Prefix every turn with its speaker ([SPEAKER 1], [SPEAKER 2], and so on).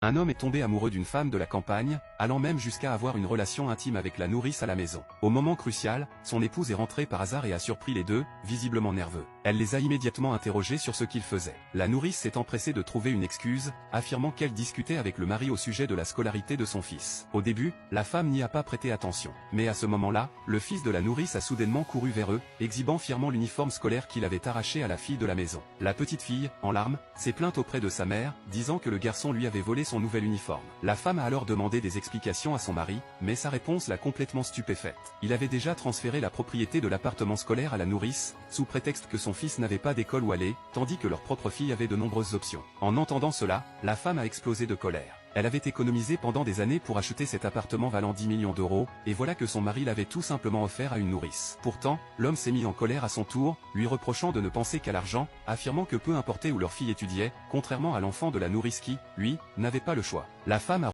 [SPEAKER 1] Un homme est tombé amoureux d'une femme de la campagne, allant même jusqu'à avoir une relation intime avec la nourrice à la maison. Au moment crucial, son épouse est rentrée par hasard et a surpris les deux, visiblement nerveux. Elle les a immédiatement interrogés sur ce qu'ils faisaient. La nourrice s'est empressée de trouver une excuse, affirmant qu'elle discutait avec le mari au sujet de la scolarité de son fils. Au début, la femme n'y a pas prêté attention. Mais à ce moment-là, le fils de la nourrice a soudainement couru vers eux, exhibant fièrement l'uniforme scolaire qu'il avait arraché à la fille de la maison. La petite fille, en larmes, s'est plainte auprès de sa mère, disant que le garçon lui avait volé son nouvel uniforme. La femme a alors demandé des explications à son mari, mais sa réponse l'a complètement stupéfaite. Il avait déjà transféré la propriété de l'appartement scolaire à la nourrice, sous prétexte que son fils n'avait pas d'école où aller, tandis que leur propre fille avait de nombreuses options. En entendant cela, la femme a explosé de colère. Elle avait économisé pendant des années pour acheter cet appartement valant 10 millions d'euros, et voilà que son mari l'avait tout simplement offert à une nourrice. Pourtant, l'homme s'est mis en colère à son tour, lui reprochant de ne penser qu'à l'argent, affirmant que peu importait où leur fille étudiait, contrairement à l'enfant de la nourrice qui, lui, n'avait pas le choix. La femme a